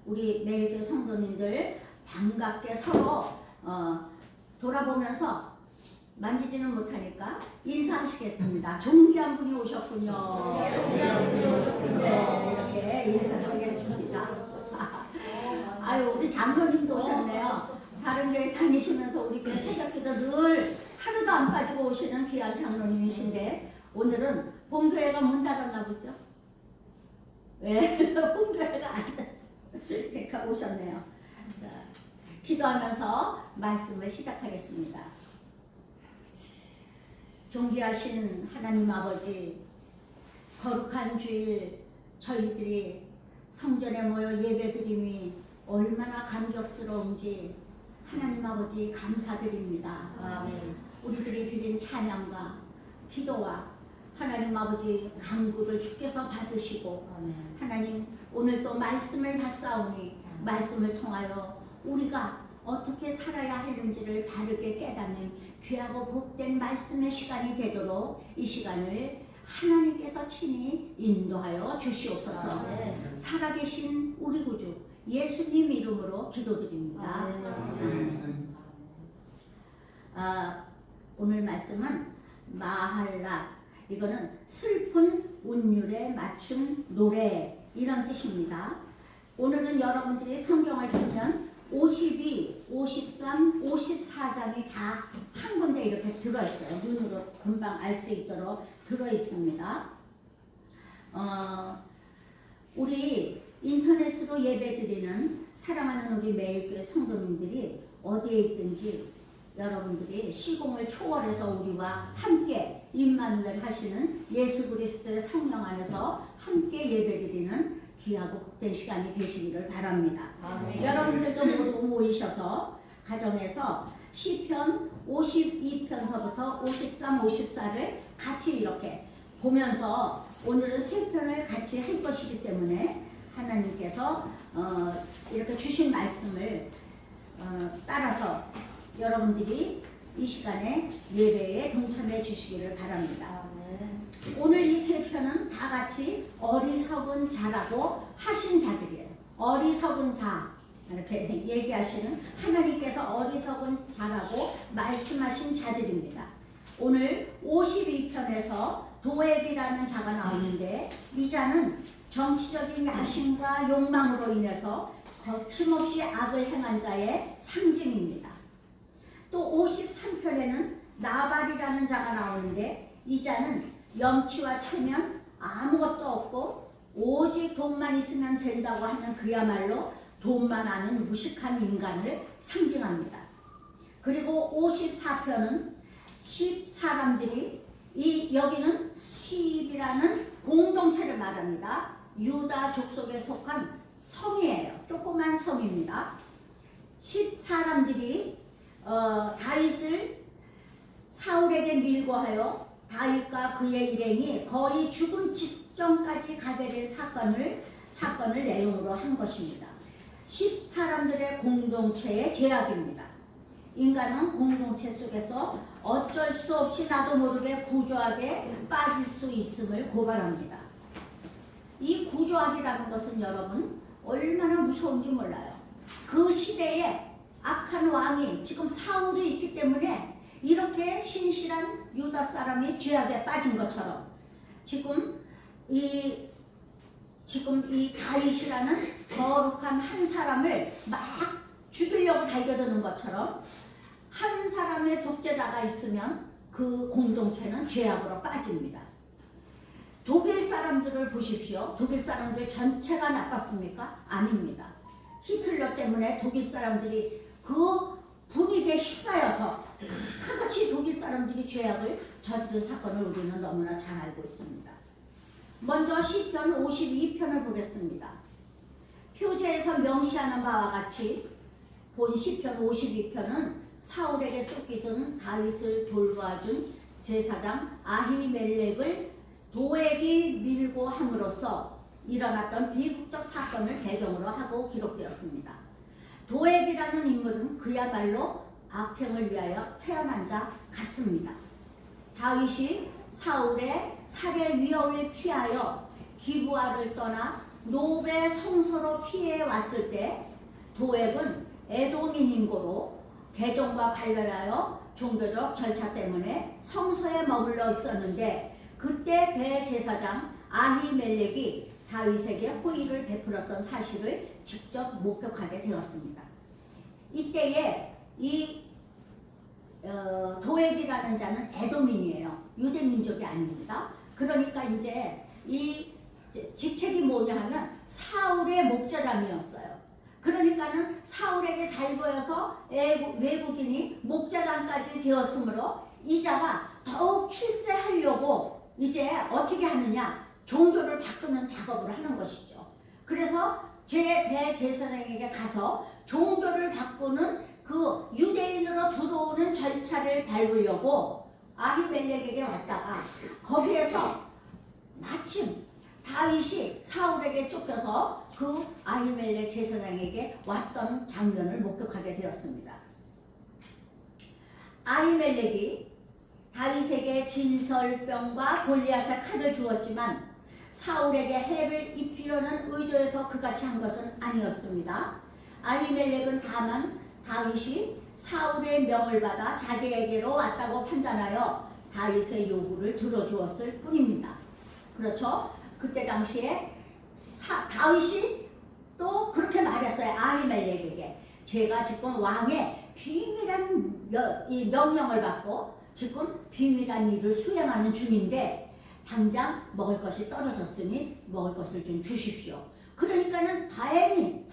우리 매일교회 성도님들 반갑게 서로 돌아보면서 만지지는 못하니까 인사하시겠습니다. 존귀한 분이 오셨군요. 네, 이렇게 인사드리겠습니다. 아유, 우리 장로님도 오셨네요. 다른 교회 다니시면서 우리 교회 새벽기도 늘 하루도 안 빠지고 오시는 귀한 장로님이신데 오늘은 본교회가 문 닫았나 보죠? 왜? 본교회가 안 닫았나 그러니까 오셨네요. 자, 기도하면서 말씀을 시작하겠습니다. 존귀하신 하나님 아버지, 거룩한 주일 저희들이 성전에 모여 예배드림이 얼마나 감격스러운지 하나님 아버지 감사드립니다. 아멘. 우리들이 드린 찬양과 기도와 하나님 아버지 간구를 주께서 받으시고 아멘. 하나님 오늘 또 말씀을 받사오니 말씀을 통하여 우리가 어떻게 살아야 하는지를 바르게 깨닫는 귀하고 복된 말씀의 시간이 되도록 이 시간을 하나님께서 친히 인도하여 주시옵소서. 아멘. 살아계신 우리 구주 예수님 이름으로 기도드립니다. 오늘 말씀은 마할라, 이거는 슬픈 운율에 맞춘 노래 이런 뜻입니다. 오늘은 여러분들이 성경을 보면 52, 53, 54장이 다 한 군데 이렇게 들어있어요. 눈으로 금방 알 수 있도록 들어있습니다. 우리 인터넷으로 예배드리는 사랑하는 우리 매일교회 성도님들이 어디에 있든지 여러분들이 시공을 초월해서 우리와 함께 임마누엘 하시는 예수 그리스도의 성령 안에서 함께 예배드리는 귀하고 복된 시간이 되시기를 바랍니다. 아멘. 여러분들도 모두 모이셔서 가정에서 시편 52편서부터 53, 54를 같이 이렇게 보면서 오늘은 세 편을 같이 할 것이기 때문에 하나님께서 이렇게 주신 말씀을 따라서 여러분들이 이 시간에 예배에 동참해 주시기를 바랍니다. 오늘 이 세 편은 다 같이 어리석은 자라고 하신 자들이에요. 어리석은 자 이렇게 얘기하시는 하나님께서 어리석은 자라고 말씀하신 자들입니다. 오늘 52편에서 도액이라는 자가 나오는데 이 자는 정치적인 야심과 욕망으로 인해서 거침없이 악을 행한 자의 상징입니다. 또 53편에는 나발이라는 자가 나오는데 이 자는 염치와 체면 아무것도 없고 오직 돈만 있으면 된다고 하는 그야말로 돈만 아는 무식한 인간을 상징합니다. 그리고 54편은 10사람들이 여기는 10이라는 공동체를 말합니다. 유다 족속에 속한 성이에요. 조그만 성입니다. 10사람들이 다윗을 사울에게 밀고 하여 다윗과 그의 일행이 거의 죽음 직전까지 가게 된 사건을 내용으로 한 것입니다. 10사람들의 공동체의 죄악입니다. 인간은 공동체 속에서 어쩔 수 없이 나도 모르게 구조악에 빠질 수 있음을 고발합니다. 이 구조악이라는 것은 여러분 얼마나 무서운지 몰라요. 그 시대에 악한 왕이 지금 사울이 있기 때문에 이렇게 신실한 유다 사람이 죄악에 빠진 것처럼 지금 이 다윗이라는 거룩한 한 사람을 막 죽이려고 달겨드는 것처럼 한 사람의 독재자가 있으면 그 공동체는 죄악으로 빠집니다. 독일 사람들을 보십시오. 독일 사람들 전체가 나빴습니까? 아닙니다. 히틀러 때문에 독일 사람들이 그 분위기에 휩싸여서 하나같이 독일 사람들이 죄악을 저지른 사건을 우리는 너무나 잘 알고 있습니다. 먼저 시편 52편을 보겠습니다. 표제에서 명시하는 바와 같이 본 시편 52편은 사울에게 쫓기던 다윗을 돌봐준 제사장 아히멜렉을 도액이 밀고 함으로써 일어났던 비극적 사건을 배경으로 하고 기록되었습니다. 도액이라는 인물은 그야말로 악행을 위하여 태어난 자 같습니다. 다윗이 사울의 살해 위협을 피하여 기부아를 떠나 노베 성소로 피해 왔을 때 도액은 에돔인 고로 개종과 관련하여 종교적 절차 때문에 성소에 머물러 있었는데 그때 대제사장 아히멜렉이 다윗에게 호의를 베풀었던 사실을 직접 목격하게 되었습니다. 이때에 이 도액이라는 자는 에돔인이에요. 유대민족이 아닙니다. 그러니까 이제 이 직책이 뭐냐 하면 사울의 목자장이었어요. 그러니까는 사울에게 잘 보여서 외국인이 목자장까지 되었으므로 이 자가 더욱 출세하려고 이제 어떻게 하느냐, 종교를 바꾸는 작업을 하는 것이죠. 그래서 대제사장에게 가서 종교를 바꾸는 그 유대인으로 들어오는 절차를 밟으려고 아히멜렉에게 왔다가 거기에서 마침 다윗이 사울에게 쫓겨서 그 아히멜렉 제사장에게 왔던 장면을 목격하게 되었습니다. 아히멜렉이 다윗에게 진설병과 골리앗의 칼을 주었지만 사울에게 해를 입히려는 의도에서 그같이 한 것은 아니었습니다. 아히멜렉은 다만 다윗이 사울의 명을 받아 자기에게로 왔다고 판단하여 다윗의 요구를 들어주었을 뿐입니다. 그렇죠? 그때 당시에 다윗이 또 그렇게 말했어요. 아히멜렉에게. 제가 지금 왕의 비밀한 명령을 받고 지금 비밀한 일을 수행하는 중인데 당장 먹을 것이 떨어졌으니 먹을 것을 좀 주십시오. 그러니까는 당연히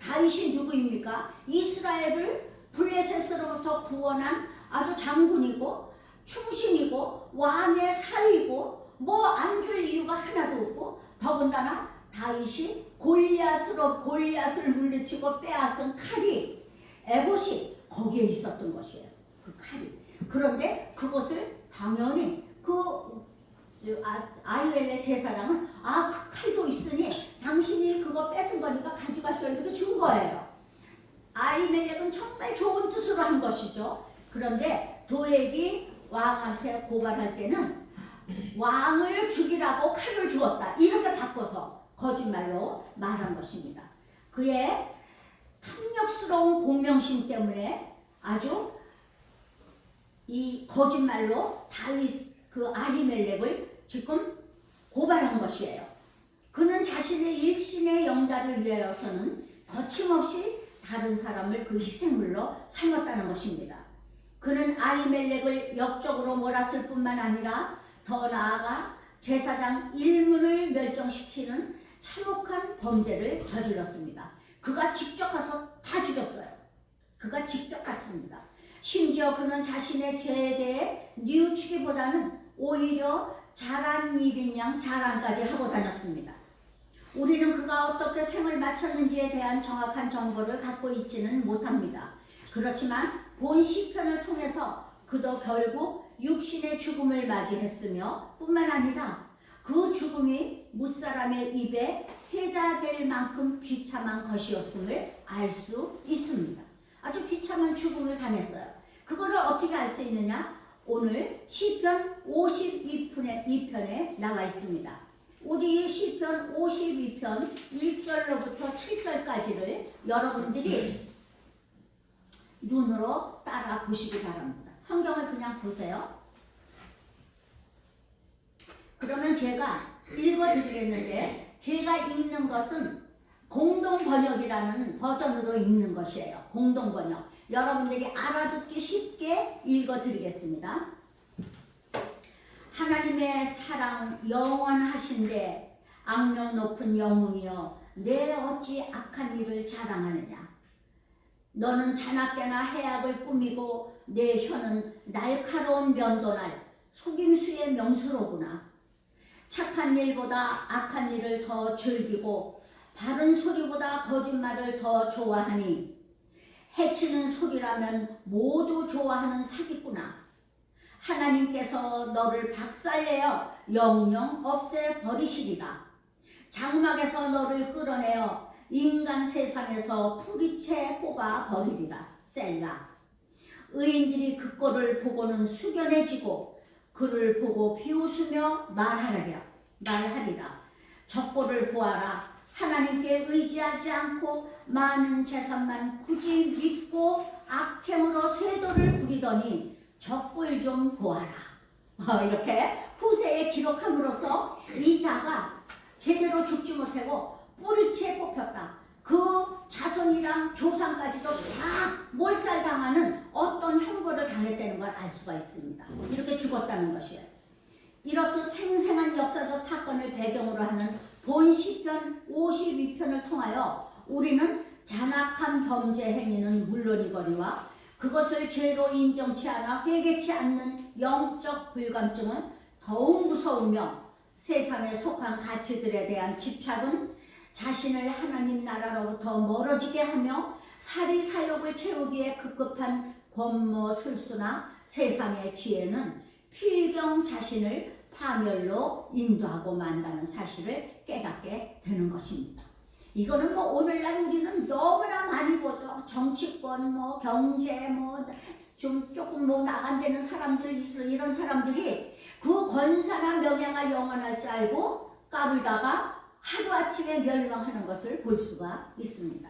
다윗이 누구입니까? 이스라엘을 블레셋으로부터 구원한 아주 장군이고 충신이고 왕의 사위고 뭐 안 줄 이유가 하나도 없고 더군다나 다윗이 골리앗을 물리치고 빼앗은 칼이 에봇이 거기에 있었던 것이에요. 그 칼이. 그런데 그것을 당연히 아히멜렉 제사장은 그 칼도 있으니 당신이 그거 뺏은 거니까 가져가시오 이렇게 준 거예요. 아히멜렉은 정말 좋은 뜻으로 한 것이죠. 그런데 도액이 왕한테 고발할 때는 왕을 죽이라고 칼을 주었다 이렇게 바꿔서 거짓말로 말한 것입니다. 그의 탐욕스러운 공명심 때문에 아주 이 거짓말로 아히멜렉을 지금 고발한 것이에요. 그는 자신의 일신의 영달을 위하여서는 거침없이 다른 사람을 그 희생물로 삼았다는 것입니다. 그는 아히멜렉을 역적으로 몰았을 뿐만 아니라 더 나아가 제사장 일문을 멸종시키는 참혹한 범죄를 저질렀습니다. 그가 직접 가서 다 죽였어요. 그가 직접 갔습니다. 심지어 그는 자신의 죄에 대해 뉘우치기보다는 오히려 잘한 일인 양 자랑까지 하고 다녔습니다. 우리는 그가 어떻게 생을 마쳤는지에 대한 정확한 정보를 갖고 있지는 못합니다. 그렇지만 본 시편을 통해서 그도 결국 육신의 죽음을 맞이했으며 뿐만 아니라 그 죽음이 무사람의 입에 해자될 만큼 비참한 것이었음을 알 수 있습니다. 아주 비참한 죽음을 당했어요. 그거를 어떻게 알 수 있느냐? 오늘 시편 52편에 나와 있습니다. 우리 시편 52편 1절로부터 7절까지를 여러분들이 눈으로 따라 보시기 바랍니다. 성경을 그냥 보세요. 그러면 제가 읽어드리겠는데 제가 읽는 것은 공동번역이라는 버전으로 읽는 것이에요. 공동번역. 여러분들이 알아듣기 쉽게 읽어드리겠습니다. 하나님의 사랑 영원하신데 악명 높은 영웅이여 내 어찌 악한 일을 자랑하느냐. 너는 자나깨나 해악을 꾸미고 내 혀는 날카로운 면도날 속임수의 명수로구나. 착한 일보다 악한 일을 더 즐기고 바른 소리보다 거짓말을 더 좋아하니 해치는 소리라면 모두 좋아하는 사기꾼아. 하나님께서 너를 박살내어 영영 없애버리시리라. 장막에서 너를 끌어내어 인간 세상에서 풀이채 뽑아 버리리라. 셀라. 의인들이 그 꼴을 보고는 숙연해지고 그를 보고 비웃으며 말하리라. 족보를 보아라. 하나님께 의지하지 않고 많은 재산만 굳이 믿고 악행으로 쇄도를 부리더니 족보를 좀 보아라. 이렇게 후세에 기록함으로써 이 자가 제대로 죽지 못하고 뿌리채 뽑혔다. 그 자손이랑 조상까지도 다 몰살당하는 어떤 형벌을 당했다는 걸 알 수가 있습니다. 이렇게 죽었다는 것이에요. 이렇듯 생생한 역사적 사건을 배경으로 하는 본 시편 52편을 통하여 우리는 잔악한 범죄 행위는 물론이거니와 그것을 죄로 인정치 않아 회개치 않는 영적 불감증은 더욱 무서우며 세상에 속한 가치들에 대한 집착은 자신을 하나님 나라로부터 멀어지게 하며 사리사욕을 채우기에 급급한 권모술수나 세상의 지혜는 필경 자신을 파멸로 인도하고 만다는 사실을 깨닫게 되는 것입니다. 이거는 뭐 오늘날 우리는 너무나 많이 보죠. 정치권, 뭐 경제, 뭐 좀 조금 뭐 나간다는 사람들 있어. 이런 사람들이 그 권사나 명예가 영원할 줄 알고 까불다가 하루아침에 멸망하는 것을 볼 수가 있습니다.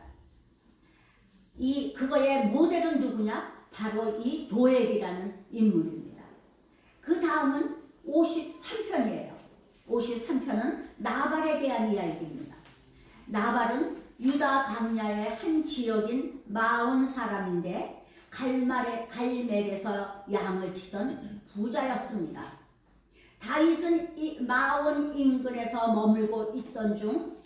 그거의 모델은 누구냐? 바로 이 도액이라는 인물입니다. 그 다음은 53편이에요. 53편은 나발에 대한 이야기입니다. 나발은 유다 광야의 한 지역인 마온 사람인데 갈멜에서 양을 치던 부자였습니다. 다윗은 이 마온 인근에서 머물고 있던 중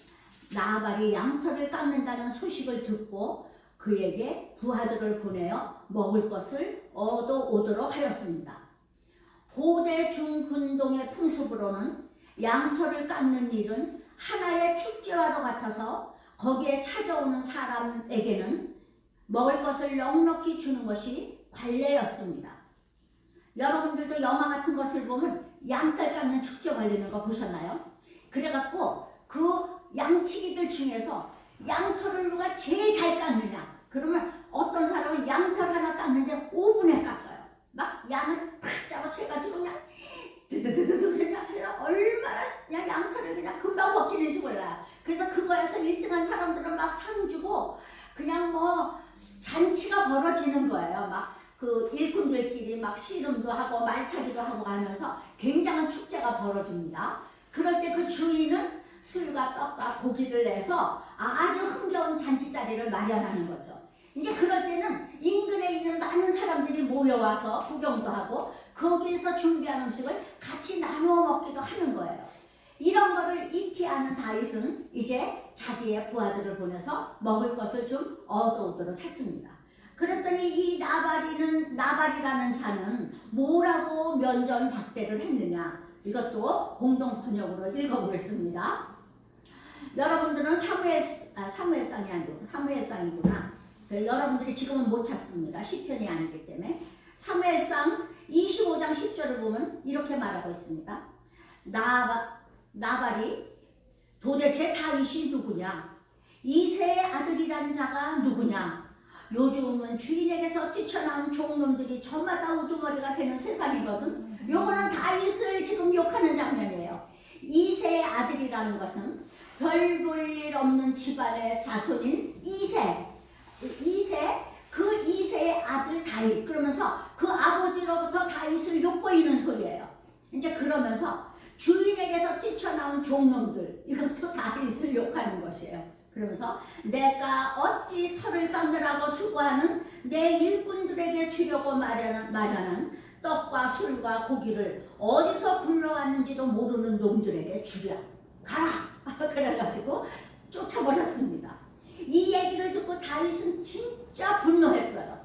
나발이 양털을 깎는다는 소식을 듣고 그에게 부하들을 보내어 먹을 것을 얻어오도록 하였습니다. 고대 중근동의 풍습으로는 양털을 깎는 일은 하나의 축제와도 같아서 거기에 찾아오는 사람에게는 먹을 것을 넉넉히 주는 것이 관례였습니다. 여러분들도 영화 같은 것을 보면 양털 깎는 축제 걸리는 거 보셨나요? 그래갖고 그 양치기들 중에서 양털을 누가 제일 잘 깎느냐? 그러면 어떤 사람은 양털 하나 깎는데 5분에 깎아요. 막 양을 탁 잡아채가지고 그냥 드드드드드 그냥 얼마나 그냥 양털을 그냥 금방 벗기는지 몰라요. 그래서 그거에서 1등한 사람들은 막 상 주고 그냥 뭐 잔치가 벌어지는 거예요. 막 그 일꾼들끼리 막 씨름도 하고 말타기도 하고 하면서 굉장한 축제가 벌어집니다. 그럴 때 그 주인은 술과 떡과 고기를 내서 아주 흥겨운 잔치 자리를 마련하는 거죠. 이제 그럴 때는 인근에 있는 많은 사람들이 모여와서 구경도 하고 거기에서 준비한 음식을 같이 나누어 먹기도 하는 거예요. 이런 거를 익히 아는 다윗은 이제 자기의 부하들을 보내서 먹을 것을 좀 얻어오도록 했습니다. 그랬더니 이 나발이라는 자는 뭐라고 면전박대를 했느냐? 이것도 공동 번역으로 읽어보겠습니다. 여러분들은 사무엘상이 아니고 사무엘상이구나. 여러분들이 지금은 못 찾습니다. 시편이 아니기 때문에. 사무엘상 25장 10절을 보면 이렇게 말하고 있습니다. 나발이 도대체 다윗이 누구냐? 이새의 아들이라는 자가 누구냐? 요즘은 주인에게서 뛰쳐나온 종놈들이 저마다 우두머리가 되는 세상이거든. 요거는 다윗을 지금 욕하는 장면이에요. 이새의 아들이라는 것은 별 볼 일 없는 집안의 자손인 이새, 그 이새의 아들 다윗. 그러면서 그 아버지로부터 다윗을 욕보이는 소리예요. 이제 그러면서 주인에게서 뛰쳐나온 종놈들, 이것도 다윗을 욕하는 것이에요. 그러면서 내가 어찌 털을 깎느라고 수고하는 내 일꾼들에게 주려고 마련한 떡과 술과 고기를 어디서 굴러왔는지도 모르는 놈들에게 주랴. 가라! 그래가지고 쫓아버렸습니다. 이 얘기를 듣고 다윗은 진짜 분노했어요.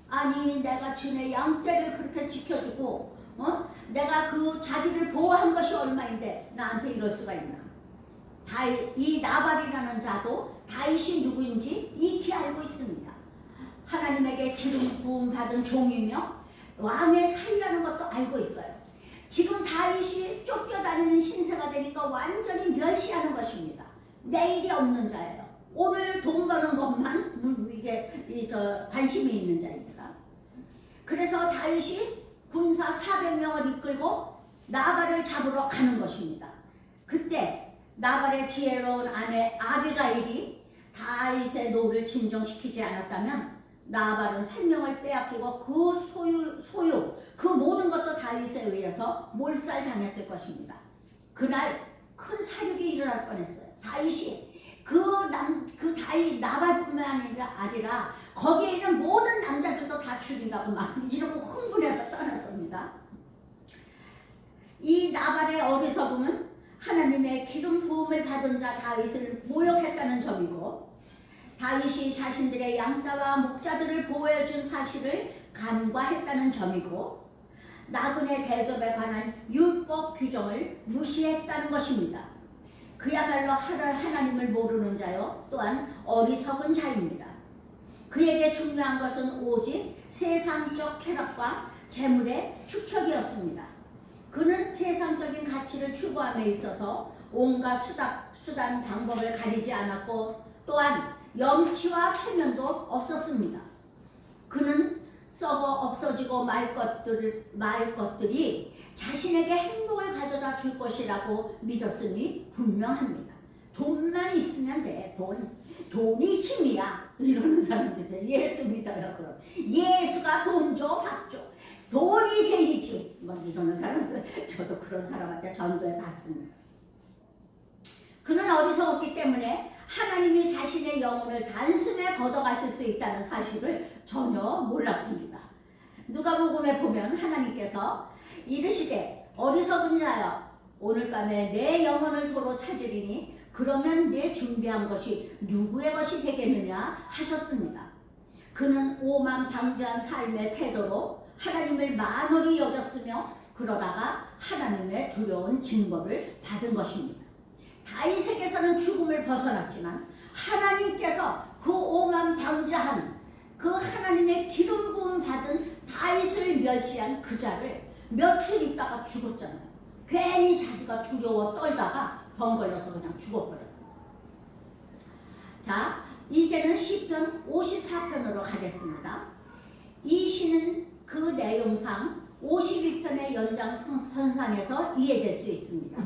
아니 내가 주의 양떼를 그렇게 지켜주고 내가 그 자기를 보호한 것이 얼마인데 나한테 이럴 수가 있나. 이 나발이라는 자도 다윗이 누구인지 익히 알고 있습니다. 하나님에게 기름 부음 받은 종이며 왕의 사이라는 것도 알고 있어요. 지금 다윗이 쫓겨다니는 신세가 되니까 완전히 멸시하는 것입니다. 내일이 없는 자예요. 오늘 돈 버는 것만 이게 관심이 있는 자입니다. 그래서 다윗이 군사 400명을 이끌고 나발을 잡으러 가는 것입니다. 그때 나발의 지혜로운 아내 아비가일이 다윗의 노를 진정시키지 않았다면 나발은 생명을 빼앗기고 그 소유 그 모든 것도 다윗에 의해서 몰살당했을 것입니다. 그날 큰 사륙이 일어날 뻔했어요. 다윗이 그 다윗 나발뿐만 아니라 거기에 있는 모든 남자들도 다 죽인다고 막 이러고 흥분해서 떠났습니다. 이 나발의 어리석음은 하나님의 기름 부음을 받은 자 다윗을 모욕했다는 점이고, 다윗이 자신들의 양떼와 목자들을 보호해준 사실을 간과했다는 점이고, 나그네 대접에 관한 율법 규정을 무시했다는 것입니다. 그야말로 하나님을 모르는 자요, 또한 어리석은 자입니다. 그에게 중요한 것은 오직 세상적 쾌락과 재물의 축적이었습니다. 그는 세상적인 가치를 추구함에 있어서 온갖 수단 방법을 가리지 않았고, 또한 염치와 체면도 없었습니다. 그는 썩어 없어지고 말 것들이 자신에게 행복을 가져다 줄 것이라고 믿었으니 분명합니다. 돈만 있으면 돼. 돈이 힘이야. 이러는 사람들이 예수 믿어요. 그럼 예수가 돈 줘, 밥 줘. 돈이 제일이지. 막 이러는 사람들, 저도 그런 사람한테 전도해 봤습니다. 그는 어리석었기 때문에 하나님이 자신의 영혼을 단숨에 걷어가실 수 있다는 사실을 전혀 몰랐습니다. 누가복음에 보면 하나님께서 이르시되 어리석은 자여, 오늘 밤에 내 영혼을 도로 찾으리니 그러면 내 준비한 것이 누구의 것이 되겠느냐 하셨습니다. 그는 오만방자한 삶의 태도로 하나님을 만홀히 여겼으며, 그러다가 하나님의 두려운 징벌을 받은 것입니다. 다윗에게서는 죽음을 벗어났지만 하나님께서 그 오만방자한 그 하나님의 기름 부음 받은 다윗을 멸시한 그 자를 며칠 있다가 죽었잖아요. 괜히 자기가 두려워 떨다가 병 걸려서 그냥 죽어버렸습니다. 자, 이제는 시편 54편으로 가겠습니다. 이 시는 그 내용상 52편의 연장선상에서 이해될 수 있습니다.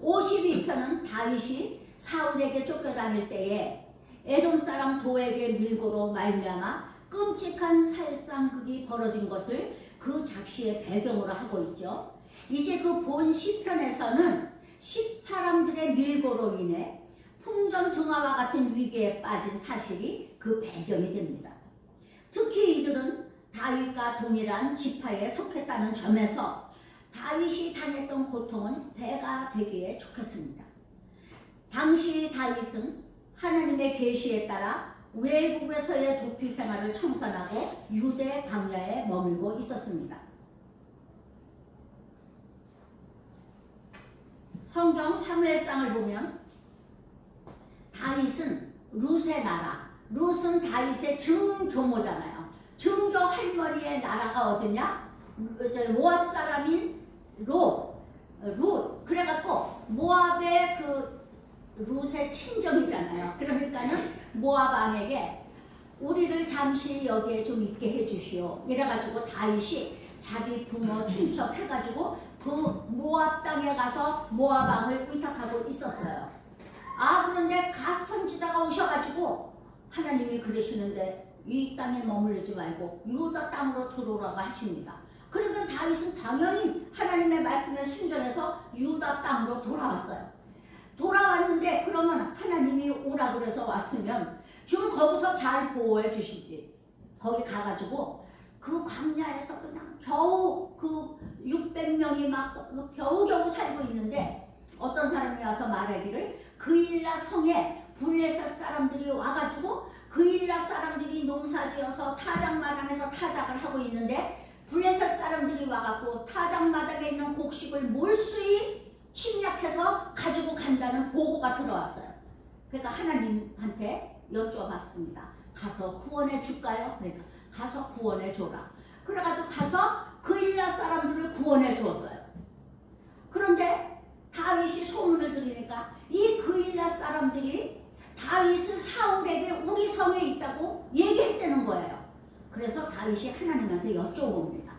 52편은 다윗이 사울에게 쫓겨다닐 때에 에돔 사람 도에게 밀고로 말미암아 끔찍한 살상극이 벌어진 것을 그 작시의 배경으로 하고 있죠. 이제 그 본 시편에서는 10사람들의 밀고로 인해 풍전등화와 같은 위기에 빠진 사실이 그 배경이 됩니다. 특히 이들은 다윗과 동일한 지파에 속했다는 점에서 다윗이 당했던 고통은 배가 되기에 좋겠습니다. 당시 다윗은 하나님의 계시에 따라 외국에서의 도피 생활을 청산하고 유대 광야에 머물고 있었습니다. 성경 사무엘상을 보면 다윗은 룻의 나라, 룻은 다윗의 증조모잖아요. 증조 할머니의 나라가 어디냐? 모압 사람인 룻. 그래갖고 모압의 그 룻의 친정이잖아요. 그러니까는 모압 왕에게 우리를 잠시 여기에 좀 있게 해주시오. 이래가지고 다윗이 자기 부모 친척 해가지고 그 모압 땅에 가서 모압 왕을 의탁하고 있었어요. 그런데 갓 선지자가 오셔가지고 하나님이 그러시는데 이 땅에 머무르지 말고 유다 땅으로 들어오라고 하십니다. 그러면 다윗은 당연히 하나님의 말씀에 순종해서 유다 땅으로 돌아왔어요. 돌아왔는데 그러면 하나님이 오라 그래서 왔으면 좀 거기서 잘 보호해 주시지. 거기 가가지고 그 광야에서 그냥 겨우 그 600명이 막 겨우겨우 살고 있는데 어떤 사람이 와서 말하기를 그일라 성에 블레셋 사람들이 와가지고 그일라 사람들이 농사지어서 타작마당에서 타작을 하고 있는데 블레셋 사람들이 와갖고 타작마당에 있는 곡식을 몰수히 침략해서 가지고 간다는 보고가 들어왔어요. 그러니까 하나님한테 여쭤봤습니다. 가서 구원해 줄까요? 그러니까 가서 구원해 줘라. 그래가지고 가서 그일라 사람들을 구원해 주었어요. 그런데 다윗이 소문을 들으니까 이 그일라 사람들이 다윗은 사울에게 우리 성에 있다고 얘기했다는 거예요. 그래서 다윗이 하나님한테 여쭤봅니다.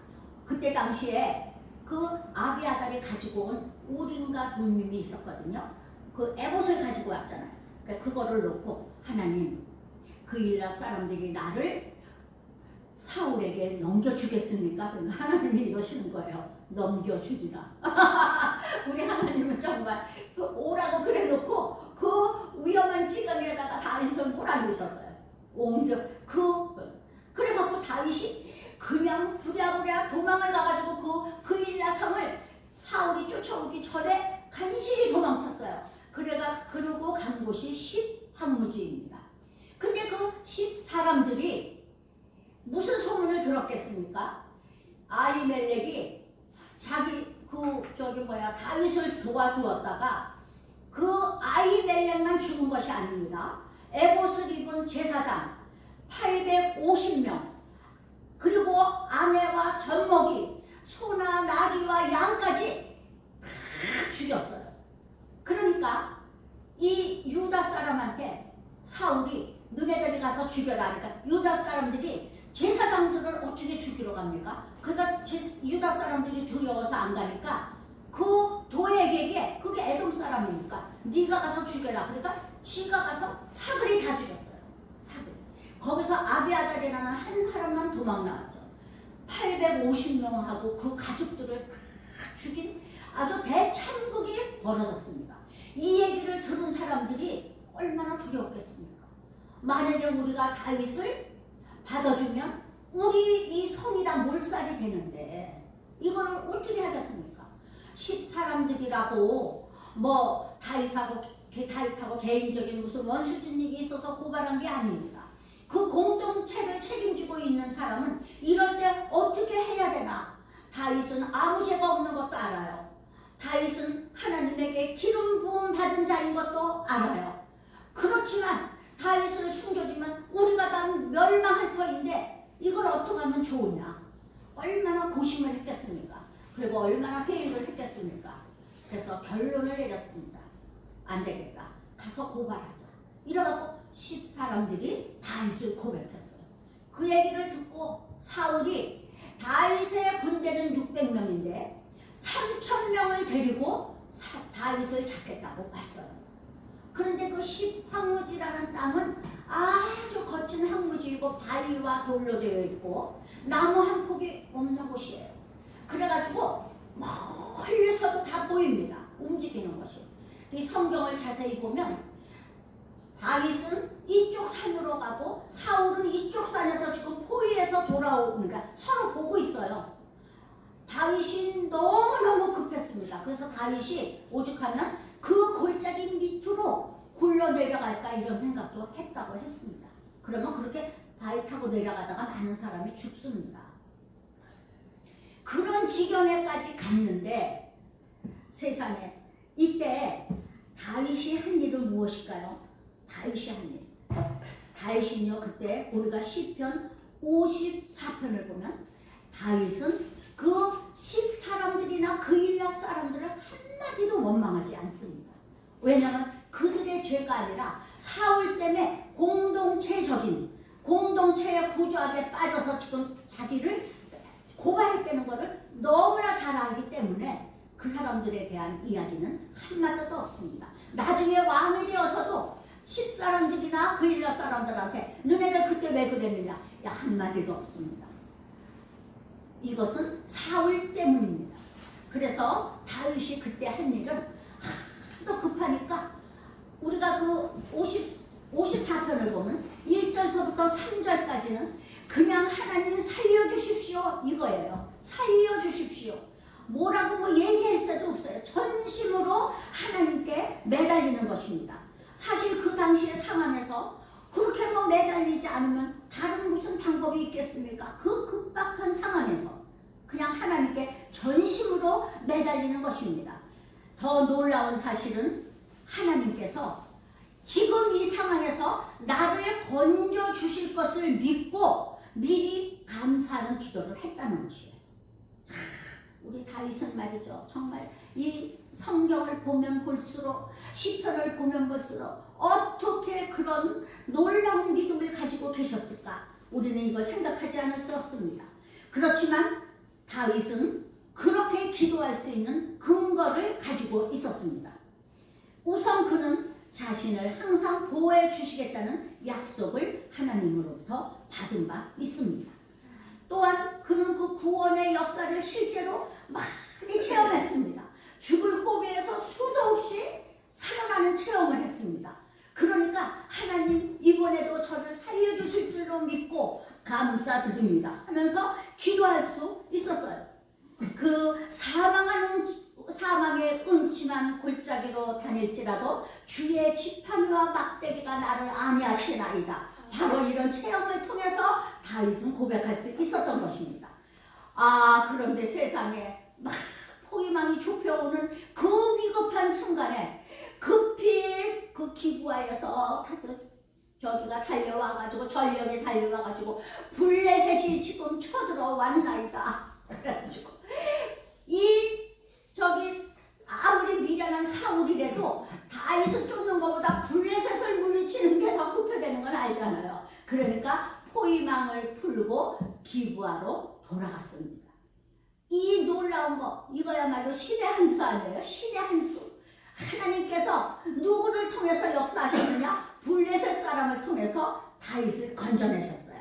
그때 당시에 그 아비아달이 가지고 온 우림과 둠밈이 있었거든요. 그 에봇을 가지고 왔잖아요. 그러니까 그거를 놓고 하나님 그일라 사람들이 나를 사울에게 넘겨주겠습니까? 그러면 하나님이 이러시는 거예요. 넘겨주리라. 우리 하나님은 정말 그 오라고 그래놓고 그 위험한 지경에다가 다윗을 몰아넣으셨어요. 옮겨 그래갖고 다윗이 그냥 부랴부랴 도망을 가가지고 그일라 성을 사울이 쫓아오기 전에 간신히 도망쳤어요. 그러고 간 곳이 10황무지입니다. 근데 그 10사람들이 무슨 소문을 들었겠습니까? 아히멜렉이 자기 다윗을 도와주었다가 그 아히멜렉만 죽은 것이 아닙니다. 에봇을 입은 제사장 850명 그리고 아내와 젖먹이 소나 나귀와 양까지 다 죽였어요. 그러니까 이 유다 사람한테 사울이 너네들이 가서 죽여라. 그러니까 유다 사람들이 제사장들을 어떻게 죽이러 갑니까? 그러니까 유다 사람들이 두려워서 안 가니까 그 도액에게 그게 에돔 사람이니까 네가 가서 죽여라. 그러니까 쥐가 가서 사글이 다 죽였어요. 사글. 거기서 아비아달이라는 한 사람만 도망 나왔죠. 850명하고 그 가족들을 다 죽인 아주 대참극이 벌어졌습니다. 이 얘기를 들은 사람들이 얼마나 두려웠겠습니까? 만약에 우리가 다윗을 받아주면 우리 이 성이 다 몰살이 되는데 이걸 어떻게 하겠습니까? 10사람들이라고 뭐 다윗하고 개인적인 무슨 원수준익이 있어서 고발한 게 아닙니다. 그 공동체를 책임지고 있는 사람은 이럴 때 어떻게 해야 되나? 다윗은 아무 죄가 없는 것도 알아요. 다윗은 하나님에게 기름 부음 받은 자인 것도 알아요. 그렇지만 다윗을 숨겨주면 우리가 다 멸망할 터인데 이걸 어떻게 하면 좋으냐? 얼마나 고심을 했겠습니까? 그리고 얼마나 회의를 했겠습니까? 그래서 결론을 내렸습니다. 안 되겠다. 가서 고발하자. 이래갖고 10사람들이 다윗을 고백했어요. 그 얘기를 듣고 사울이 다윗의 군대는 600명인데 3000명을 데리고 다윗을 잡겠다고 왔어요. 그런데 그 10황무지라는 땅은 아주 거친 황무지이고 바위와 돌로 되어 있고 나무 한 폭이 없는 곳이에요. 그래가지고 멀리서도 다 보입니다. 움직이는 것이. 이 성경을 자세히 보면 다윗은 이쪽 산으로 가고 사울은 이쪽 산에서 지금 포위해서 돌아오니까 서로 보고 있어요. 다윗이 너무너무 급했습니다. 그래서 다윗이 오죽하면 그 골짜기 밑으로 굴러 내려갈까 이런 생각도 했다고 했습니다. 그러면 그렇게 바위 타고 내려가다가 많은 사람이 죽습니다. 그런 지경에까지 갔는데 세상에 이때 다윗이 한 일은 무엇일까요? 다윗이 한 일. 다윗은요 그때 우리가 시편 54편을 보면 다윗은 그 10사람들이나 그일라 사람들을 한마디도 원망하지 않습니다. 왜냐하면 그들의 죄가 아니라 사울 때문에 공동체의 구조하게 빠져서 지금 자기를 고발했다는 것을 너무나 잘 알기 때문에 그 사람들에 대한 이야기는 한마디도 없습니다. 나중에 왕이 되어서도 10사람들이나 그일라 사람들한테 너네들 그때 왜 그랬느냐 한마디도 없습니다. 이것은 사울 때문입니다. 그래서 다윗이 그때 한 일은 하도 급하니까 우리가 그 54편을 보면 1절서부터 3절까지는 그냥 하나님 살려주십시오 이거예요. 살려주십시오. 뭐라고 뭐 얘기할 새도 없어요. 전심으로 하나님께 매달리는 것입니다. 사실 그 당시의 상황에서 그렇게 뭐 매달리지 않으면 다른 무슨 방법이 있겠습니까? 그 급박한 상황에서 그냥 하나님께 전심으로 매달리는 것입니다. 더 놀라운 사실은 하나님께서 지금 이 상황에서 나를 건져 주실 것을 믿고 미리 감사하는 기도를 했다는 것이에요. 자, 우리 다윗은 말이죠. 정말 이 성경을 보면 볼수록 시편을 보면 볼수록 어떻게 그런 놀라운 믿음을 가지고 계셨을까? 우리는 이걸 생각하지 않을 수 없습니다. 그렇지만 다윗은 그렇게 기도할 수 있는 근거를 가지고 있었습니다. 우선 그는 자신을 항상 보호해 주시겠다는 약속을 하나님으로부터 받은 바 있습니다. 또한 그는 그 구원의 역사를 실제로 많이 체험했습니다. 죽을 고비에서 수도 없이 살아나는 체험을 했습니다. 그러니까 하나님 이번에도 저를 살려주실 줄로 믿고 감사드립니다 하면서 기도할 수 있었어요. 그 사망의 음침한 골짜기로 다닐지라도 주의 지팡이와 막대기가 나를 안위하시나이다. 바로 이런 체험을 통해서 다윗은 고백할 수 있었던 것입니다. 그런데 세상에 막 포위망이 좁혀오는 그 비겁한 순간에 급히 그 기부하에서 저기가 달려와가지고 전령이 달려와가지고 블레셋이 지금 쳐들어왔나이다. 그래가지고 아무리 미련한 사울이라도 다윗을 쫓는 것보다 블레셋을 물리치는 게 더 급해되는 건 알잖아요. 그러니까 포위망을 풀고 기부하로 돌아갔습니다. 이 놀라운 거, 이거야말로 신의 한 수 아니에요? 신의 한 수. 하나님께서 누구를 통해서 역사하셨느냐? 블레셋 사람을 통해서 다윗을 건져내셨어요.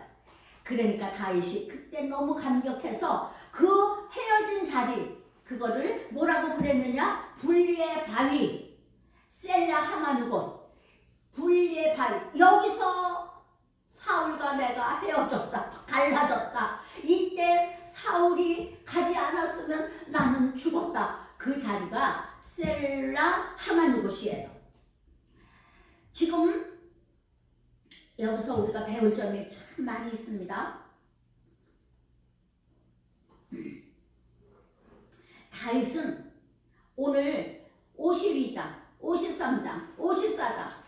그러니까 다윗이 그때 너무 감격해서 그 헤어진 자리, 그거를 뭐라고 그랬느냐? 분리의 바위, 셀라 하마누곳, 분리의 바위. 여기서 사울과 내가 헤어졌다, 갈라졌다. 이때 사울이 가지 않았으면 나는 죽었다. 그 자리가 셀라 하마누곳이에요. 지금 여기서 우리가 배울 점이 참 많이 있습니다. 다윗은 오늘 52장, 53장, 54장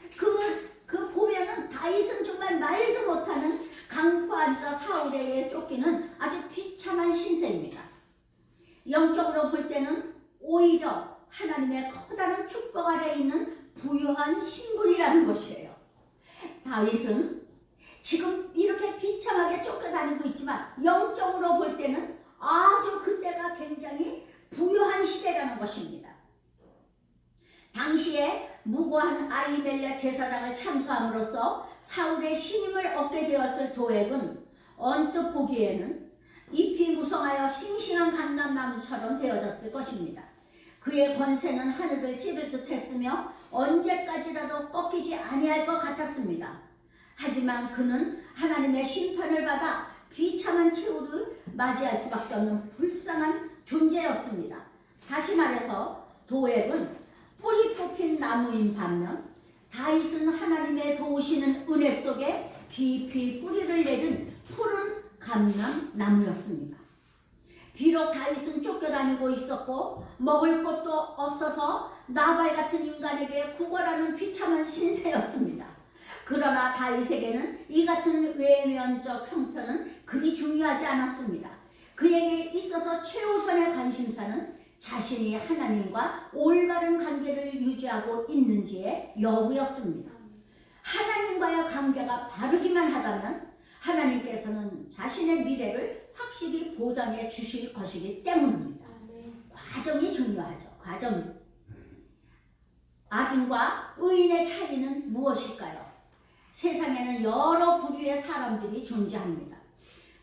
그 보면은 다윗은 정말 말도 못하는 강포한 자 사울에 의해 쫓기는 아주 비참한 신세입니다. 영적으로 볼 때는 오히려 하나님의 커다란 축복 아래 있는 부유한 신분이라는 것이에요. 다윗은 지금 이렇게 비참하게 쫓겨다니고 있지만 영적으로 볼 때는 아주 그때가 굉장히 부유한 시대라는 것입니다. 당시에 무고한 아히멜렉 제사장을 참수함으로써 사울의 신임을 얻게 되었을 도액은 언뜻 보기에는 잎이 무성하여 싱싱한 감람나무처럼 되어졌을 것입니다. 그의 권세는 하늘을 찌를 듯 했으며 언제까지라도 꺾이지 아니할 것 같았습니다. 하지만 그는 하나님의 심판을 받아 비참한 최후를 맞이할 수밖에 없는 불쌍한 존재였습니다. 다시 말해서 도액은 뿌리 뽑힌 나무인 반면 다윗은 하나님의 도우시는 은혜 속에 깊이 뿌리를 내린 푸른 감람나무였습니다. 비록 다윗은 쫓겨다니고 있었고 먹을 것도 없어서 나발 같은 인간에게 구걸하는 비참한 신세였습니다. 그러나 다윗에게는 이 같은 외면적 형편은 그리 중요하지 않았습니다. 그에게 있어서 최우선의 관심사는 자신이 하나님과 올바른 관계를 유지하고 있는지의 여부였습니다. 하나님과의 관계가 바르기만 하다면 하나님께서는 자신의 미래를 확실히 보장해 주실 것이기 때문입니다. 과정이 중요하죠. 과정. 악인과 의인의 차이는 무엇일까요? 세상에는 여러 부류의 사람들이 존재합니다.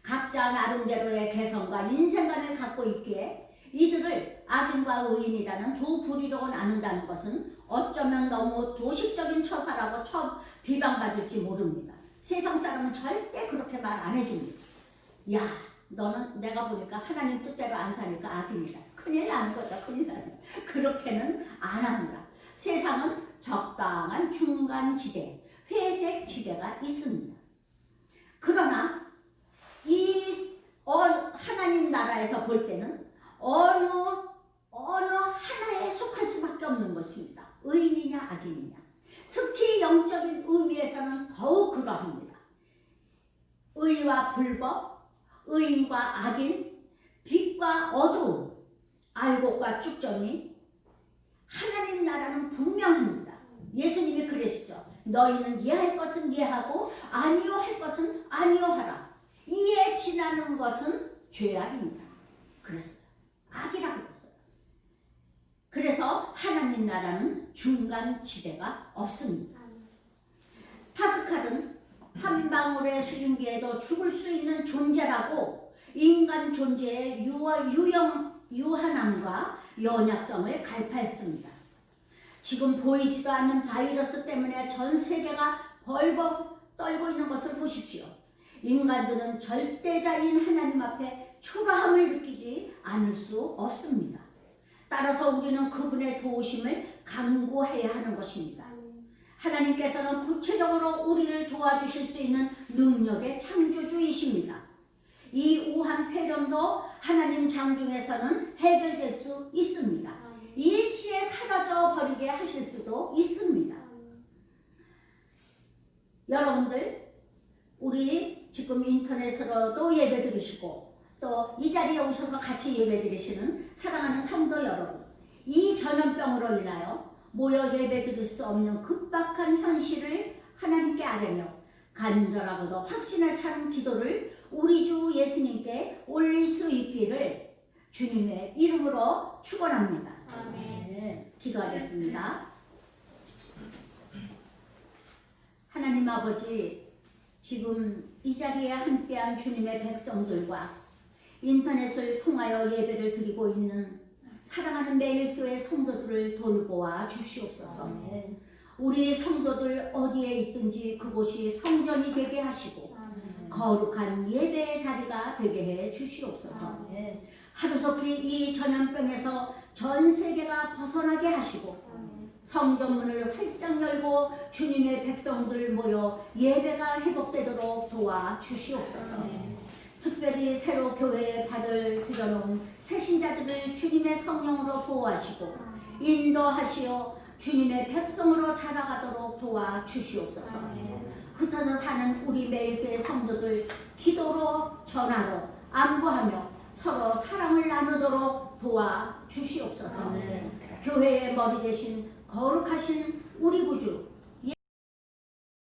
각자 나름대로의 개성과 인생관을 갖고 있기에 이들을 악인과 의인이라는 두 부류로 나눈다는 것은 어쩌면 너무 도식적인 처사라고 비방받을지 모릅니다. 세상 사람은 절대 그렇게 말 안 해줍니다. 야, 너는 내가 보니까 하나님 뜻대로 안 사니까 악인이다. 큰일 나는 거다. 큰일 나는 거다. 그렇게는 안 합니다. 세상은 적당한 중간지대, 회색 지대가 있습니다. 그러나 하나님 나라에서 볼 때는 어느 하나에 속할 수밖에 없는 것입니다. 의인이냐 악인이냐. 특히 영적인 의미에서는 더욱 그러합니다. 의와 불법, 의인과 악인, 빛과 어두움, 알곡과 쭉정이 하나님 나라는 분명합니다. 예수님이 그러시죠. 너희는 이해할 것은 이해하고 아니요 할 것은 아니요 하라. 이에 지나는 것은 죄악입니다. 그랬어요. 악이라고 했어요. 그래서 하나님 나라는 중간 지대가 없습니다. 파스칼은 한 방울의 수증기에도 죽을 수 있는 존재라고 인간 존재의 유한함과 연약성을 갈파했습니다. 지금 보이지도 않는 바이러스 때문에 전 세계가 벌벌 떨고 있는 것을 보십시오. 인간들은 절대자인 하나님 앞에 초라함을 느끼지 않을 수 없습니다. 따라서 우리는 그분의 도우심을 간구해야 하는 것입니다. 하나님께서는 구체적으로 우리를 도와주실 수 있는 능력의 창조주이십니다. 이 우한 폐렴도 하나님 장중에서는 해결될 수 있습니다. 일시에 사라져 버리게 하실 수도 있습니다. 여러분들, 우리 지금 인터넷으로도 예배 드리시고 또 이 자리에 오셔서 같이 예배 드리시는 사랑하는 성도 여러분, 이 전염병으로 인하여 모여 예배 드릴 수 없는 급박한 현실을 하나님께 아뢰며 간절하고도 확신에 찬 기도를 우리 주 예수님께 올릴 수 있기를 주님의 이름으로 축원합니다. 아멘. 기도하겠습니다. 하나님 아버지, 지금 이 자리에 함께한 주님의 백성들과 인터넷을 통하여 예배를 드리고 있는 사랑하는 매일교회 성도들을 돌보아 주시옵소서. 아멘. 우리 성도들 어디에 있든지 그곳이 성전이 되게 하시고 거룩한 예배의 자리가 되게 해 주시옵소서. 아멘. 하루속히 이 전염병에서 전 세계가 벗어나게 하시고 성전문을 활짝 열고 주님의 백성들 모여 예배가 회복되도록 도와 주시옵소서. 특별히 새로 교회에 발을 들여놓은 새신자들을 주님의 성령으로 보호하시고 인도하시어 주님의 백성으로 자라가도록 도와 주시옵소서. 흩어져 사는 우리 매일교회 성도들 기도로 전화로 안부하며 서로 사랑을 나누도록 도와 주시옵소서. 교회의 머리 대신 거룩하신 우리 구주